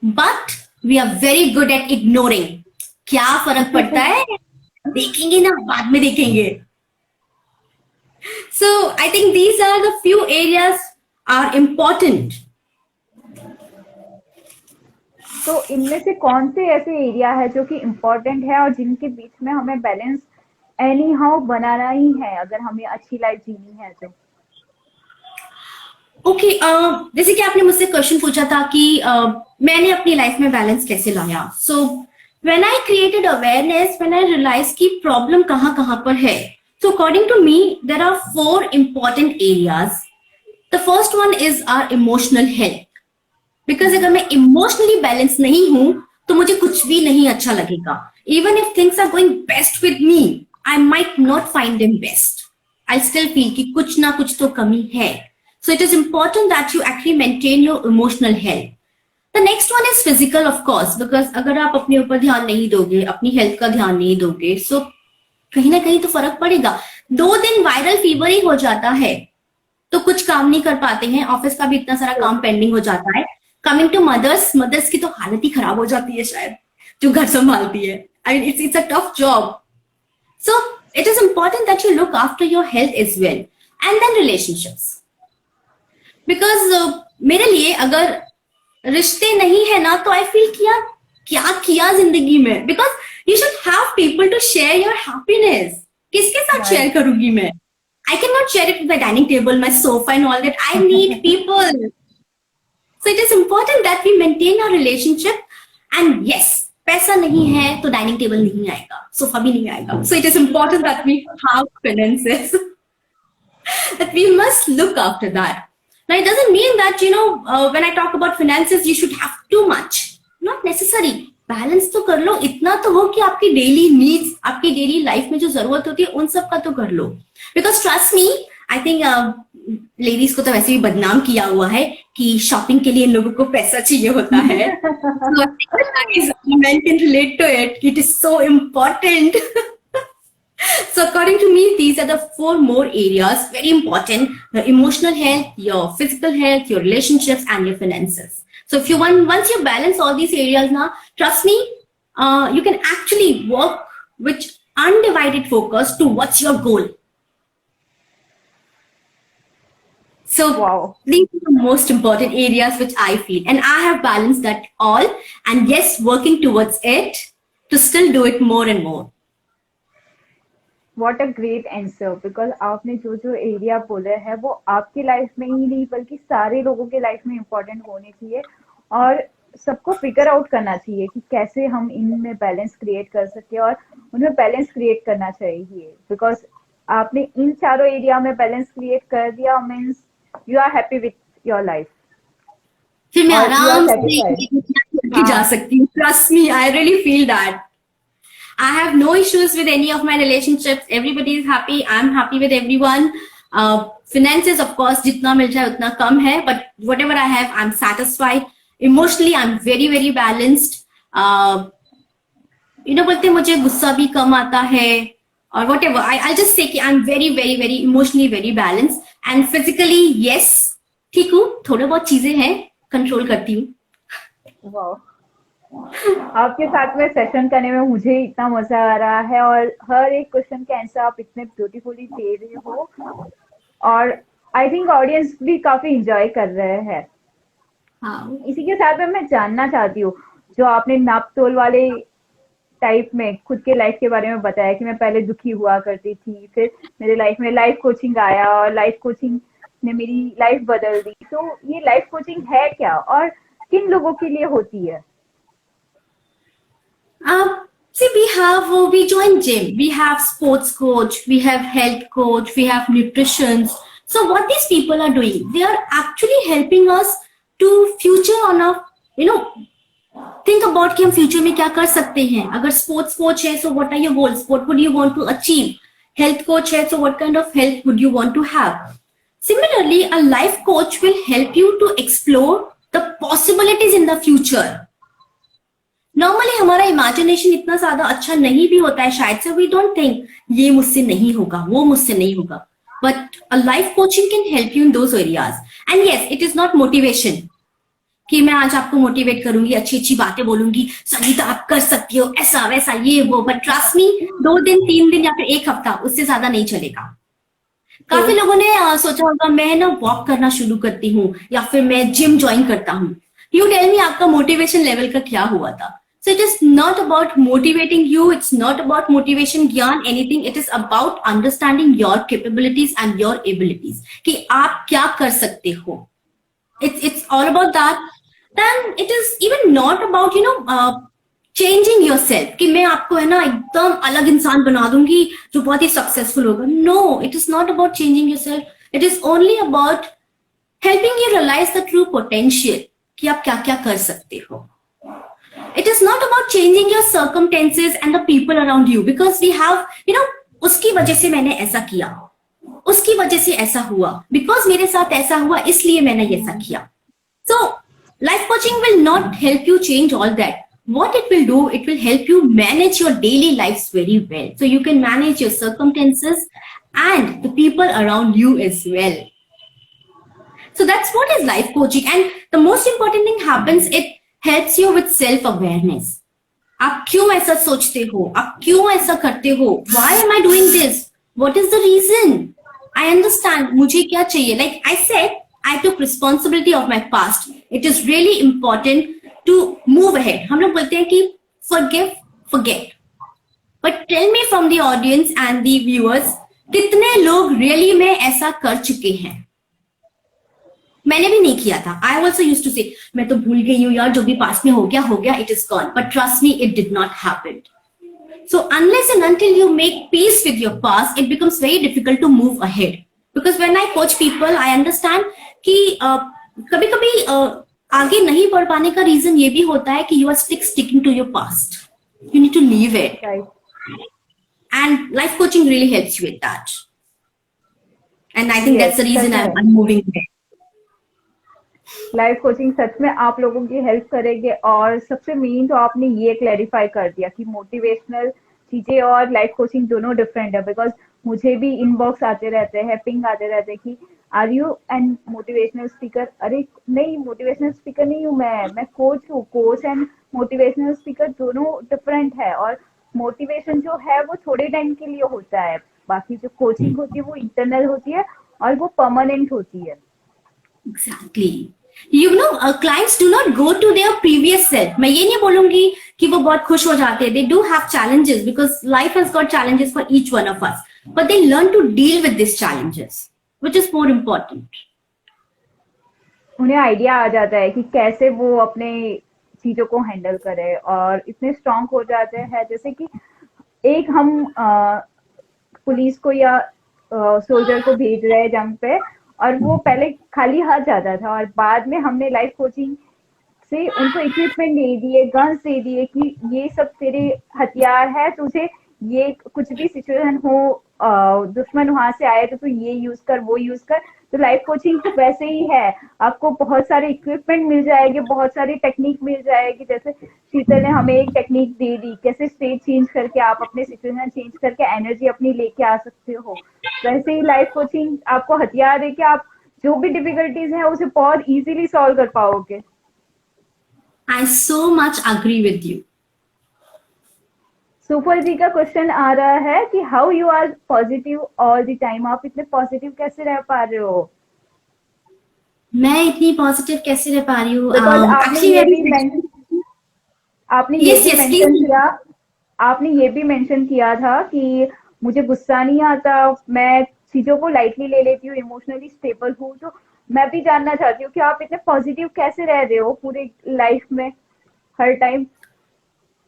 Speaker 4: But we are very good at ignoring. क्या फर्क पड़ता है? देखेंगे ना, बाद में देखेंगे. So I think these are the few areas are important.
Speaker 2: तो इनमें से कौन से ऐसे एरिया है जो कि इम्पोर्टेंट है और जिनके बीच में हमें बैलेंस एनी हाउ बनाना ही है अगर हमें अच्छी लाइफ जीनी है तो?
Speaker 4: ओके, जैसे कि आपने मुझसे क्वेश्चन पूछा था कि मैंने अपनी लाइफ में बैलेंस कैसे लाया. सो when I created awareness, when I realized कि प्रॉब्लम कहाँ पर है, so according to me there are 4 important areas. The first one is our emotional health. Because अगर मैं emotionally balance नहीं हूँ तो मुझे कुछ भी नहीं अच्छा लगेगा. Even if things are going best with me, I might not find them best. I'll still feel कि कुछ ना कुछ तो कमी है. So it is important that you actually maintain your emotional health. The next one is physical, of course, because अगर आप अपने ऊपर ध्यान नहीं दोगे, अपनी हेल्थ का ध्यान नहीं दोगे, so कहीं ना कहीं तो फर्क पड़ेगा. 2 दिन वायरल फीवर ही हो जाता है तो कुछ काम नहीं कर पाते हैं, ऑफिस का भी इतना सारा काम पेंडिंग हो जाता है. कमिंग टू मदर्स की तो हालत ही खराब हो जाती है शायद, जो घर संभालती है. I mean, it's a tough job. So it is important that you look after your health as well. And then relationships. Because मेरे लिए अगर रिश्ते नहीं है ना तो I feel कि यार क्या किया जिंदगी में. Because you should have people to share your happiness. किसके साथ शेयर करूंगी मैं? I cannot share it with my dining table, my sofa and all that. I need people. So it is important that we maintain our relationship. And yes, पैसा नहीं है तो dining table नहीं आएगा, सोफा भी नहीं आएगा. So it is important that we have finances. That we must look after that. Now it doesn't mean that, you know, when I talk about finances, you should have too much. Not necessary. Balance तो कर लो, इतना तो हो कि आपकी daily needs, आपकी daily life में जो जरूरत होती है उन सब का तो कर लो. Because trust me, I think ladies को तो वैसे भी बदनाम किया हुआ है कि शॉपिंग के लिए इन लोगों को पैसा चाहिए होता है. Men can relate to it. It is so important. So according to me, these are the 4 more areas very important: your emotional health, your physical health, your relationships, and your finances. So if you once you balance all these areas now, trust me, you can actually work with undivided focus to what's your goal. So these are the most important areas which I feel, and I have balanced that all, and yes, working towards it to still do it more and more.
Speaker 2: What a great answer, because आपने जो area बोले हैं वो आपकी life में ही नहीं बल्कि सारे लोगों के लाइफ में इम्पोर्टेंट होने चाहिए और सबको फिगर आउट करना चाहिए कि कैसे हम इनमें बैलेंस क्रिएट कर सके और उनमें बैलेंस क्रिएट करना चाहिए. बिकॉज आपने इन चारों एरिया में बैलेंस क्रिएट कर दिया, means you are happy with your life.
Speaker 4: फिर मैं आराम से जा सकती हूँ. Trust me, I really feel that. I have no issues with any of my relationships. Everybody is happy. I'm happy with everyone. Finances, of course, जितना मिल जाए उतना कम है, but whatever I have, I'm satisfied. Emotionally, I'm very, very balanced. You know, बोलते मुझे गुस्सा भी कम आता है or whatever. I'll just say कि I'm very, very, very emotionally very balanced. And physically, yes, ठीक हूँ. थोड़े बहुत चीजें हैं, कंट्रोल करती हूँ.
Speaker 2: वाह, आपके साथ में सेशन करने में मुझे इतना मजा आ रहा है और हर एक क्वेश्चन के आंसर आप इतने ब्यूटीफुली दे रहे हो और आई थिंक ऑडियंस भी काफी इंजॉय कर रहे हैं. इसी के साथ में मैं जानना चाहती हूँ, जो आपने नाप तोल वाले टाइप में खुद के लाइफ के बारे में बताया कि मैं पहले दुखी हुआ करती थी, फिर मेरे लाइफ में लाइफ कोचिंग आया और लाइफ कोचिंग ने मेरी लाइफ बदल दी. तो ये लाइफ कोचिंग है क्या और किन लोगों के लिए होती है?
Speaker 4: See, we join gym, we have sports coach, we have health coach, we have nutrition. So what these people are doing, they are actually helping us to future on a, you know, think about कि हम future में क्या कर सकते हैं. अगर sports coach है, so what are your goals? What would you want to achieve? Health coach है, so what kind of health would you want to have? Similarly, a life coach will help you to explore the possibilities in the future. Normally हमारा imagination इतना ज्यादा अच्छा नहीं भी होता है शायद से. वी डोंट थिंक ये मुझसे नहीं होगा, वो मुझसे नहीं होगा, but a life coaching can help you in those areas. And yes, it is not motivation कि मैं आज आपको मोटिवेट करूंगी, अच्छी अच्छी बातें बोलूंगी, संगीता आप कर सकती हो, ऐसा वैसा ये वो. बट ट्रस्ट मी, 2 दिन 3 दिन या फिर 1 हफ्ता, उससे ज्यादा नहीं चलेगा. काफी लोगों ने सोचा होगा मैं ना वॉक करना शुरू करती हूँ या फिर मैं जिम ज्वाइन करता हूँ. यू टेल मी आपका मोटिवेशन लेवल का क्या हुआ था? So it is not about motivating you. It's not about motivation, ज्ञान, anything. It is about understanding your capabilities and your abilities. कि आप क्या कर सकते हो. It's all about that. Then it is even not about, you know, changing yourself. कि मैं आपको है ना एकदम अलग इंसान बना दूंगी जो बहुत ही successful होगा. No, it is not about changing yourself. It is only about helping you realize the true potential. कि आप क्या क्या कर सकते हो. It is not about changing your circumstances and the people around you, because we have, you know, उसकी वजह से मैंने ऐसा किया, उसकी वजह से ऐसा हुआ, बिकॉज मेरे साथ ऐसा हुआ इसलिए मैंने ऐसा किया. So life coaching will not help you change all that. What it will do, it will help you manage your daily lives very well. So you can manage your circumstances and the people around you as well. So that's what is life coaching. And the most important thing happens, it helps you with self-awareness. आप क्यों ऐसा सोचते हो, आप क्यों ऐसा करते हो, why am I doing this, what is the reason, I understand मुझे क्या चाहिए. Like I said, I took responsibility of my past. It is really important to move ahead. हम लोग बोलते हैं कि forgive, forget. But tell me from the audience and the viewers, कितने लोग really में ऐसा कर चुके हैं. मैंने भी नहीं किया था. I also used to say, मैं तो भूल गई हूँ यार, जो भी पास में हो गया, it is gone. But trust me, it did not happen. So unless and until you make peace with your past, it becomes very difficult to move ahead. Because when I coach people, I understand कि कभी-कभी आगे नहीं बढ़ पाने का reason ये भी होता है कि you are sticking to your past. You need to leave it.
Speaker 2: Right.
Speaker 4: And life coaching really helps you with that. And I think
Speaker 2: Yes,
Speaker 4: that's the reason
Speaker 2: that's
Speaker 4: I'm moving ahead.
Speaker 2: Life coaching सच में आप लोगों की help करेंगे. और सबसे main तो आपने ये क्लैरिफाई कर दिया कि मोटिवेशनल चीजें और लाइफ कोचिंग दोनों डिफरेंट है. बिकॉज मुझे भी इनबॉक्स आते रहते हैं, पिंग आते रहते हैं कि are you and motivational speaker. अरे नहीं, मोटिवेशनल स्पीकर नहीं हूँ मैं कोच हूँ. कोच एंड मोटिवेशनल स्पीकर दोनों डिफरेंट है. और मोटिवेशन जो है वो थोड़े टाइम के लिए होता है, बाकी जो कोचिंग होती है वो इंटरनल होती है और वो परमानेंट होती है.
Speaker 4: Exactly. You know, clients do not go to their previous self. मैं ये नहीं बोलूंगी कि वो बहुत खुश हो जाते हैं. They do have challenges because life has got challenges for each one of us. But they learn to deal with these challenges, which is more important.
Speaker 2: उन्हें आइडिया आ जाता है कि कैसे वो अपने चीजों को हैंडल करे और इतने स्ट्रांग हो जाते हैं. जैसे कि एक हम पुलिस को या सोल्जर को भेज रहे हैं जंग पे, और वो पहले खाली हाथ जाता था और बाद में हमने लाइफ कोचिंग से उनको इक्विपमेंट दे दिए, गन्स दे दिए कि ये सब तेरे हथियार है, तुझे ये कुछ भी सिचुएशन हो, दुश्मन वहां से आए तो तू ये यूज कर, वो यूज कर. तो लाइफ कोचिंग तो वैसे ही है. आपको बहुत सारे इक्विपमेंट मिल जाएंगे, बहुत सारी टेक्निक मिल जाएगी. जैसे शीतल ने हमें एक टेक्निक दे दी कैसे स्टेट चेंज करके आप अपने सिचुएशन चेंज करके एनर्जी अपनी लेके आ सकते हो. वैसे ही लाइफ कोचिंग आपको हथियार देके आप जो भी डिफिकल्टीज है उसे बहुत इजीली सॉल्व कर पाओगे.
Speaker 4: I so much agree with you.
Speaker 2: सुफल जी का क्वेश्चन आ रहा है कि how you are positive all the time. आप इतने पॉजिटिव कैसे रह पा रहे हो?
Speaker 4: मैं इतनी पॉजिटिव कैसे रह पा रही हूँ?
Speaker 2: आपने ये भी मेंशन किया था कि मुझे गुस्सा नहीं आता, मैं चीजों को लाइटली ले लेती हूँ, इमोशनली स्टेबल हूँ. तो मैं भी जानना चाहती हूँ कि आप इतने पॉजिटिव कैसे रह रहे हो पूरे लाइफ में हर time?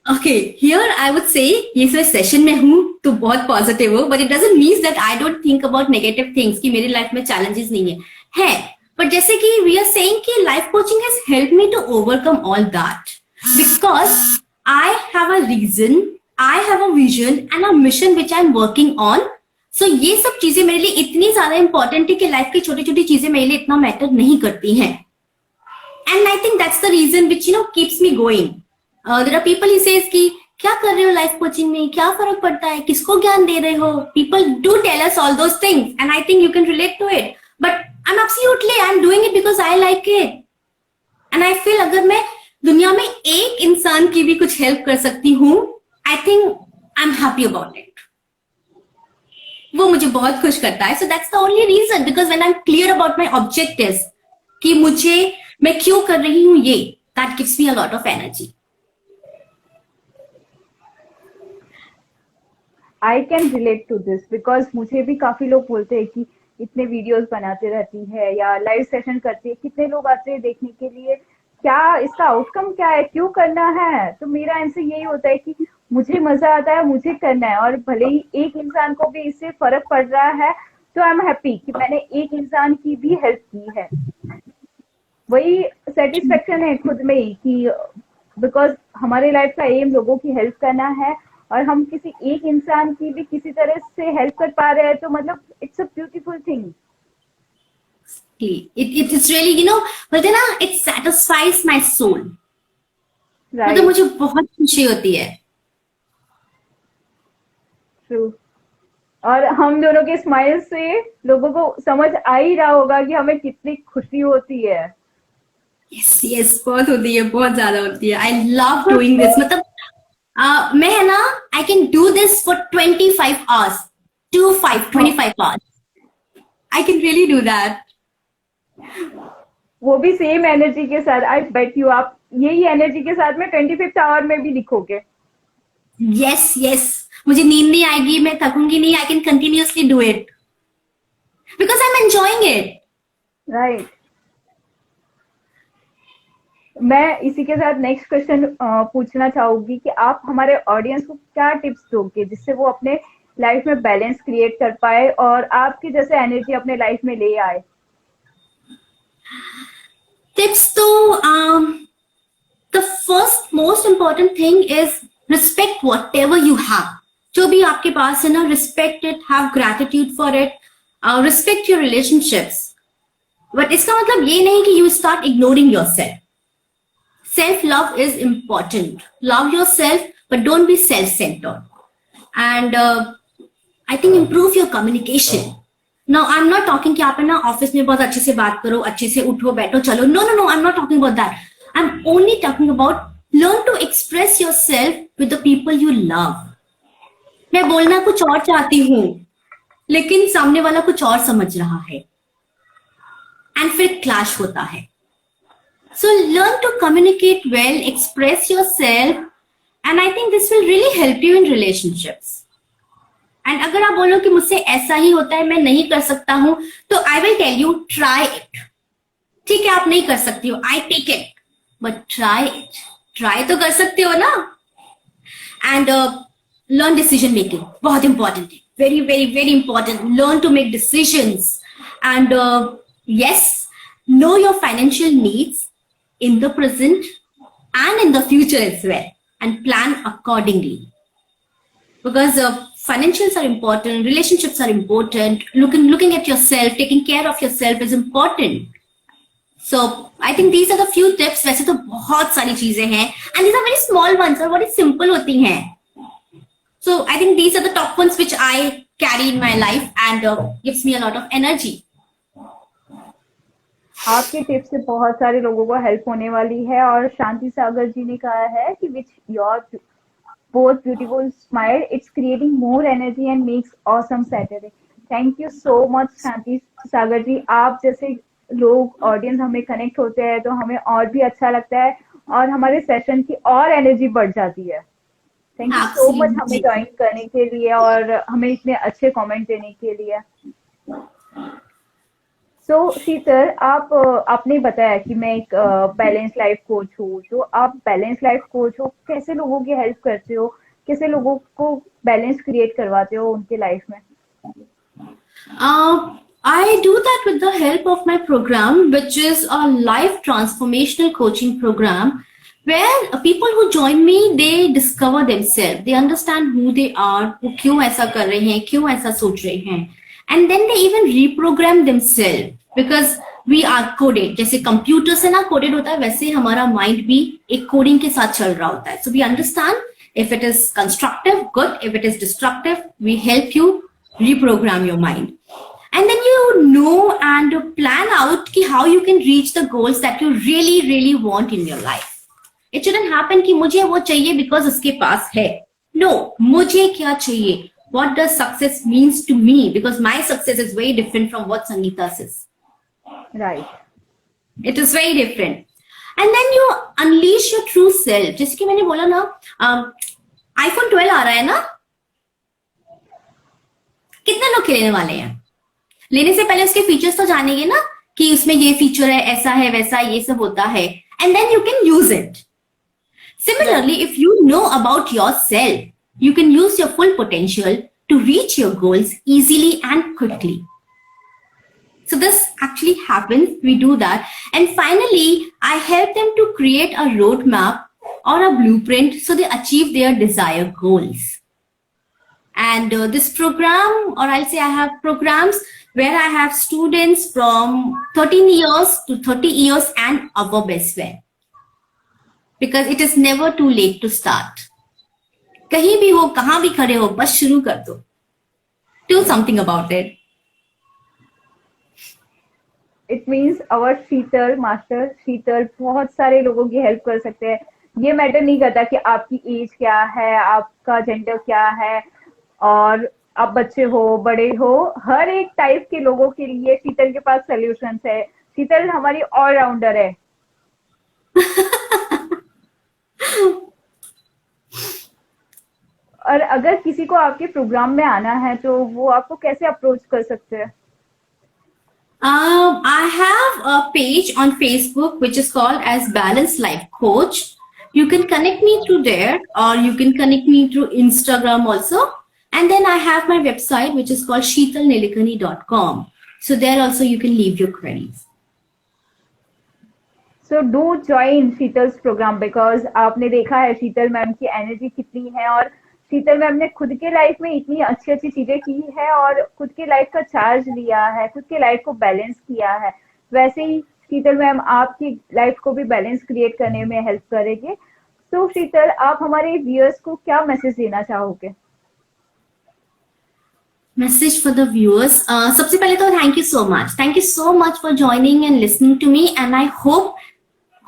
Speaker 4: Okay, here I would say ये मैं सेशन में हूँ तो बहुत पॉजिटिव हूँ, but it doesn't mean that I don't think about negative things कि मेरी लाइफ में challenges नहीं है. But जैसे कि we are saying कि life coaching has helped me to overcome all that because I have a reason, I have a vision and a mission which I'm working on. So ये सब चीजें मेरे लिए इतनी ज्यादा इंपॉर्टेंट है कि लाइफ की छोटी छोटी चीजें मेरे लिए इतना मैटर नहीं करती हैं. And I think that's the reason which keeps me going. There are people who says कि क्या कर रहे हो लाइफ कोचिंग में, क्या फर्क पड़ता है, किसको ज्ञान दे रहे हो. People do tell us all those things and I think you can relate to it. But I'm doing it because I like it. And I feel अगर मैं दुनिया में एक इंसान की भी कुछ हेल्प कर सकती हूँ, I think I'm happy about it. वो मुझे बहुत खुश करता है. So that's the only reason because when I'm clear about my objectives कि मैं क्यों कर रही हूँ ये, that gives me a lot of energy.
Speaker 2: I can relate to this because मुझे भी काफी लोग बोलते हैं कि इतने वीडियोस बनाते रहती है या लाइव सेशन करती है, कितने लोग आते हैं देखने के लिए, क्या इसका आउटकम क्या है, क्यों करना है. तो मेरा आंसर यही होता है कि मुझे मजा आता है, मुझे करना है, और भले ही एक इंसान को भी इससे फर्क पड़ रहा है तो आई एम हैप्पी कि मैंने एक इंसान की भी हेल्प की है. वही सेटिस्फेक्शन है खुद में ही कि बिकॉज हमारे लाइफ का एम लोगों की हेल्प करना है और हम किसी एक इंसान की भी किसी तरह से हेल्प कर पा रहे हैं तो मतलब it's a beautiful thing.
Speaker 4: It's really, बोलते हैं ना, it satisfies my soul. मतलब
Speaker 2: राइट.
Speaker 4: मुझे बहुत खुशी होती है.
Speaker 2: ट्रू. और हम दोनों के स्माइल से लोगों को समझ आ ही रहा होगा कि हमें कितनी खुशी होती है.
Speaker 4: यस, बहुत होती है, बहुत ज्यादा होती है. I love doing this. मतलब मैं है ना, I can do this for 25 hours. 25 hours. I can really do that.
Speaker 2: वो भी सेम एनर्जी के साथ. आई बेट यू आप यही एनर्जी के साथ में 25th आवर में भी लिखोगे.
Speaker 4: यस, मुझे नींद नहीं आएगी, मैं थकूंगी नहीं. I can continuously do it because I am enjoying it.
Speaker 2: Right. मैं इसी के साथ नेक्स्ट क्वेश्चन पूछना चाहूंगी कि आप हमारे ऑडियंस को क्या टिप्स दोगे जिससे वो अपने लाइफ में बैलेंस क्रिएट कर पाए और आपकी जैसे एनर्जी अपने लाइफ में ले आए.
Speaker 4: Tips to the first most important thing is respect whatever you have. जो भी आपके पास है ना, respect it, have gratitude for it, respect your relationships. But इसका मतलब ये नहीं कि you start ignoring yourself. Self love is important. Love yourself, but don't be self-centered. And I think improve your communication. Now, I'm not talking कि आप है ना office में बहुत अच्छे से बात करो, अच्छे से उठो बैठो चलो. No, I'm not talking about that. I'm only talking about learn to express yourself with the people you love. मैं बोलना कुछ और चाहती हूँ लेकिन सामने वाला कुछ और समझ रहा है एंड फिर क्लैश होता है. So learn to communicate well, express yourself, and I think this will really help you in relationships. And अगर आप बोलो कि मुझसे ऐसा ही होता है, मैं नहीं कर सकता हूं, तो I will tell you try it. ठीक है, आप नहीं कर सकती हो, I take it, but try it. Try तो कर सकते हो ना. एंड लर्न डिसीजन मेकिंग, बहुत इंपॉर्टेंट है. Very very very important. Learn to make decisions and yes, know your financial needs in the present and in the future as well, and plan accordingly. Because financials are important, relationships are important, looking at yourself, taking care of yourself is important. So I think these are the few tips. वैसे तो बहुत सारी चीजें हैं and these are very small ones और बड़ी simple होती हैं. So I think these are the top ones which I carry in my life and gives me a lot of energy.
Speaker 2: आपके टिप्स से बहुत सारे लोगों को हेल्प होने वाली है. और शांति सागर जी ने कहा है कि which your both beautiful smile, it's creating more energy and makes awesome Saturday. Thank you so much शांति सागर जी. आप जैसे लोग ऑडियंस हमें कनेक्ट होते हैं तो हमें और भी अच्छा लगता है और हमारे सेशन की और एनर्जी बढ़ जाती है. थैंक यू सो मच हमें ज्वाइन करने के लिए और हमें इतने अच्छे कमेंट देने के लिए. सो शीतल, आपने बताया कि मैं एक बैलेंस लाइफ कोच हूँ. तो आप बैलेंस लाइफ कोच हो, कैसे लोगों की हेल्प करते हो, कैसे लोगों को बैलेंस क्रिएट करवाते हो उनके लाइफ में?
Speaker 4: I do that with the help of my program, which is a life transformational coaching program, where people who join me, they discover themselves, they understand who they are, वो क्यों ऐसा कर रहे हैं, क्यों ऐसा सोच रहे हैं, and then they even reprogram themselves. Because we are coded, जैसे कंप्यूटर से ना कोडेड होता है वैसे हमारा माइंड भी एक कोडिंग के साथ चल रहा होता है. So we understand if it is constructive, good. If it is destructive, we help you reprogram your mind. And then you know and plan out ki how you can reach the goals that you really, really want in your life. It shouldn't happen कि मुझे वो चाहिए because उसके पास है. No, मुझे क्या चाहिए? What does success means to me? Because my success is very different from what Sangeeta's is.
Speaker 2: Right.
Speaker 4: It is very different. And then you unleash your true self. जैसे कि मैंने बोला ना, iPhone 12 आ रहा है ना, कितने लोग लेने वाले हैं? लेने से पहले उसके फीचर्स तो जानेंगे ना कि उसमें ये फीचर है, ऐसा है, वैसा, ये सब होता है. And then you can use it. Similarly, if you know about yourself, you can use your full potential to reach your goals easily and quickly. So this actually happens, we do that. And finally, I help them to create a roadmap or a blueprint so they achieve their desired goals. And this program, or I'll say I have programs where I have students from 13 years to 30 years and above as well. Because it is never too late to start. कहीं भी हो, कहाँ भी खड़े हो, बस शुरू कर दो. Do something about it.
Speaker 2: It means our Sheetal master Sheetal बहुत सारे लोगों की हेल्प कर सकते हैं. ये मैटर नहीं करता कि आपकी एज क्या है, आपका जेंडर क्या है, और आप बच्चे हो बड़े हो, हर एक टाइप के लोगों के लिए शीतल के पास सोल्यूशंस है. शीतल हमारी ऑलराउंडर है. और अगर किसी को आपके प्रोग्राम में आना है तो वो आपको कैसे अप्रोच कर सकते हैं?
Speaker 4: I have a page on Facebook which is called as Balanced Life Coach. You can connect me through there, or you can connect me through Instagram also. And then I have my website which is called sheetalnilekani.com. So there also you can leave your queries.
Speaker 2: So do join Sheetal's program, because आपने देखा है शीतल ma'am की energy कितनी है, और शीतल ma'am ने खुद के लाइफ में इतनी अच्छी अच्छी चीजें की है और खुद के लाइफ का चार्ज लिया है, खुद के लाइफ को बैलेंस किया है. वैसे ही शीतल मैम आपकी लाइफ को भी बैलेंस क्रिएट करने में हेल्प करेंगे. तो शीतल, आप हमारे व्यूअर्स को क्या मैसेज देना चाहोगे?
Speaker 4: Message for the viewers. सबसे पहले तो thank you so much for joining and listening to me, and I hope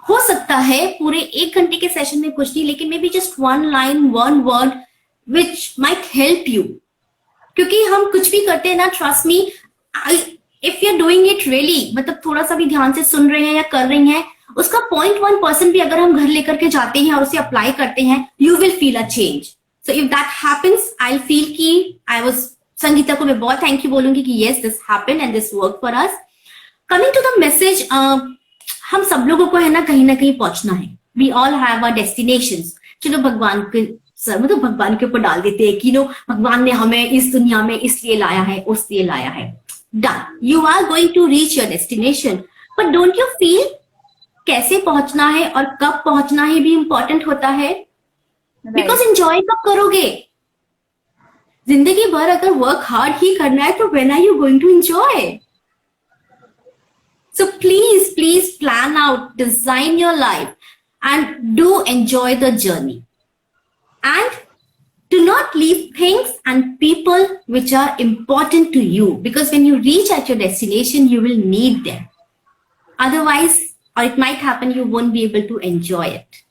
Speaker 4: हो सकता है पूरे 1 घंटे के सेशन में कुछ नहीं, लेकिन may be just 1 line, 1 word which might help you. क्योंकि हम कुछ भी करते हैं ना, trust me, if you're doing it really, मतलब थोड़ा सा भी ध्यान से सुन रहे हैं या कर रही हैं, उसका 0.1% भी अगर हम घर लेकर के जाते हैं और उसे अप्लाई करते हैं, you will feel a change. So if that happens, I'll feel कि संगीता को मैं बहुत थैंक यू बोलूंगी कि yes, this happened and this worked for us. Coming to the message, हम सब लोगों को है ना कहीं पहुंचना है. We all have our destinations. चलो भगवान के मतलब भगवान के ऊपर डाल देते हैं कि भगवान ने हमें इस दुनिया में इसलिए लाया है, उसलिए लाया है. Done. You are going to reach your destination. But don't you feel कैसे पहुंचना है और कब पहुंचना है भी इम्पोर्टेंट होता है? Because enjoy कब करोगे? जिंदगी भर अगर वर्क हार्ड ही करना है तो when are you going to enjoy? So please plan out, design your life, and do enjoy the journey. And do not leave things and people which are important to you, because when you reach at your destination, you will need them. Otherwise, or it might happen, you won't be able to enjoy it.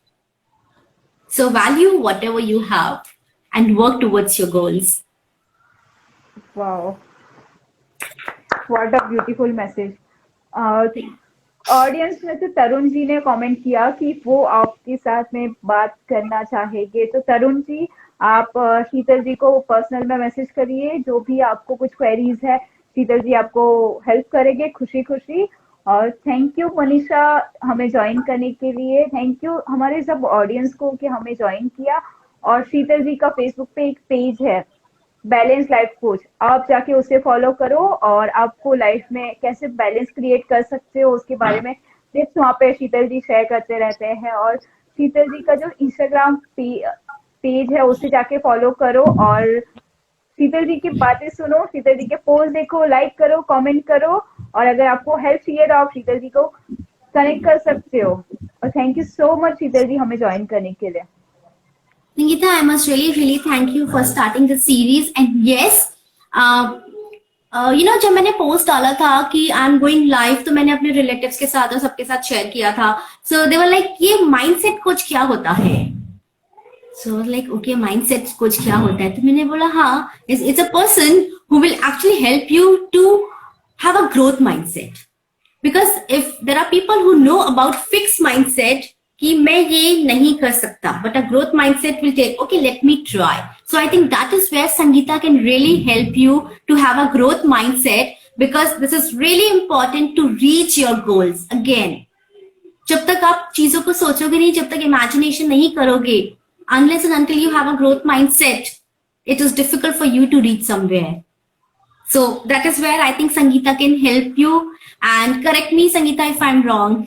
Speaker 4: So value whatever you have and work towards your goals.
Speaker 2: Wow. What a beautiful message. Audience में से तरुण जी ने comment किया कि वो आपके साथ में बात करना चाहेंगे. तो तरुण जी, आप शीतल जी को पर्सनल में मैसेज करिए. जो भी आपको कुछ क्वेरीज है, शीतल जी आपको हेल्प करेंगे खुशी खुशी. और थैंक यू मनीषा हमें ज्वाइन करने के लिए. थैंक यू हमारे सब ऑडियंस को कि हमें ज्वाइन किया. और शीतल जी का फेसबुक पे एक पेज है, बैलेंस लाइफ कोच, आप जाके उसे फॉलो करो और आपको लाइफ में कैसे बैलेंस क्रिएट कर सकते हो उसके बारे में टिप्स वहाँ पे शीतल जी शेयर करते रहते हैं. और शीतल जी का जो इंस्टाग्राम पेज है उसे जाके फॉलो करो और शीतल जी की बातें सुनो, शीतल जी के पोस्ट देखो, लाइक करो, कमेंट करो. और अगर आपको हेल्प चाहिए तो आप शीतल जी को कनेक्ट कर सकते हो. और थैंक यू सो मच शीतल जी हमें ज्वाइन करने के लिए.
Speaker 4: Ningita, I must really thank you for starting the series. And yes, जब मैंने पोस्ट डाला था कि आई एम गोइंग लाइव, तो मैंने अपने रिलेटिव्स के साथ और सबके साथ शेयर किया था. सो दे वर लाइक, ये माइंडसेट कोच क्या होता है? So like okay, mindset coach क्या होता है? तो मैंने बोला हाँ, it's a person who will actually help you to have a growth mindset. Because if there are people who know about fix mindset कि मैं ये नहीं कर सकता, but a growth mindset will take, okay, let me try. So I think that is where Sangeeta can really help you to have a growth mindset, because this is really important to reach your goals. Again, जब तक आप चीजों को सोचोगे नहीं, जब तक imagination नहीं करोगे, unless and until you have a growth mindset, it is difficult for you to reach somewhere. So that is where I think Sangeeta can help you. And correct me, Sangeeta, if I'm wrong.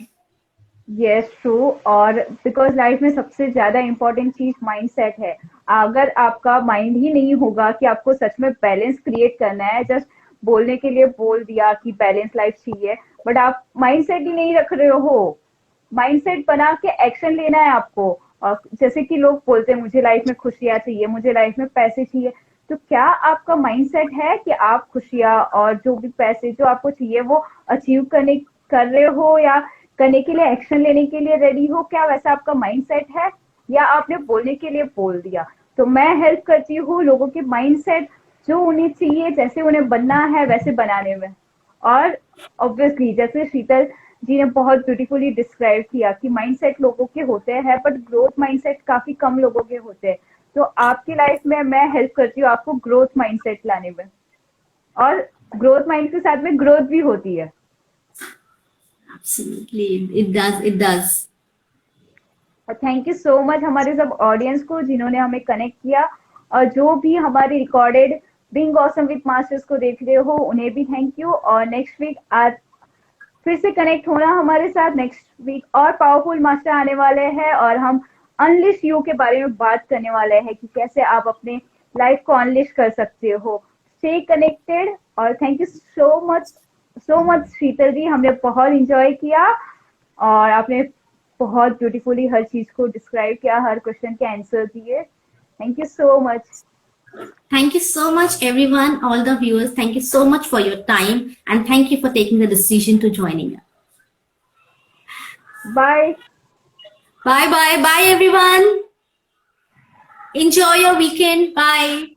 Speaker 2: Yes true. और because life में सबसे ज्यादा important चीज mindset है. अगर आपका mind ही नहीं होगा कि आपको सच में बैलेंस क्रिएट करना है, जस्ट बोलने के लिए बोल दिया कि बैलेंस लाइफ चाहिए, बट आप माइंडसेट ही नहीं रख रहे हो, माइंडसेट बना के एक्शन लेना है आपको। और जैसे कि लोग बोलते हैं मुझे लाइफ में खुशियां चाहिए, मुझे लाइफ में पैसे चाहिए, तो क्या आपका माइंडसेट है कि आप खुशियां और जो भी पैसे जो आपको चाहिए वो अचीव कर रहे हो, या करने के लिए एक्शन लेने के लिए रेडी हो? क्या वैसा आपका माइंडसेट है, या आपने बोलने के लिए बोल दिया? तो मैं हेल्प करती हूँ लोगों के माइंडसेट जो उन्हें चाहिए, जैसे उन्हें बनना है वैसे बनाने में। और ऑब्वियसली जैसे शीतल जी ने बहुत ब्यूटीफुली डिस्क्राइब किया कि माइंडसेट लोगों के होते हैं बट ग्रोथ माइंडसेट काफी कम लोगों के होते हैं, तो आपकी लाइफ में मैं हेल्प करती हूँ आपको ग्रोथ माइंडसेट लाने में, और ग्रोथ माइंड के साथ में ग्रोथ भी होती है।
Speaker 4: Absolutely, it does. It does.
Speaker 2: Thank you so much हमारे सब ऑडियंस को जिन्होंने हमें कनेक्ट किया, और जो भी हमारी recorded being awesome with masters को देख रहे हो उन्हें भी थैंक यू। और नेक्स्ट वीक आज फिर से कनेक्ट होना हमारे साथ। नेक्स्ट वीक और पावरफुल मास्टर आने वाले हैं और हम अनलिश यू के बारे में बात करने वाले हैं कि कैसे आप अपने लाइफ को अनलिश कर सकते हो। स्टे कनेक्टेड और थैंक यू सो मच शीतल जी, हमने बहुत इंजॉय किया और आपने बहुत ब्यूटीफुली हर चीज को डिस्क्राइब किया, हर क्वेश्चन के आंसर दिए। Thank you so much.
Speaker 4: Thank you so much, everyone, all the viewers. Thank you so much for your time, and thank you for taking the decision to joining us.
Speaker 2: Bye
Speaker 4: Bye, bye, bye, everyone. Enjoy your weekend. Bye.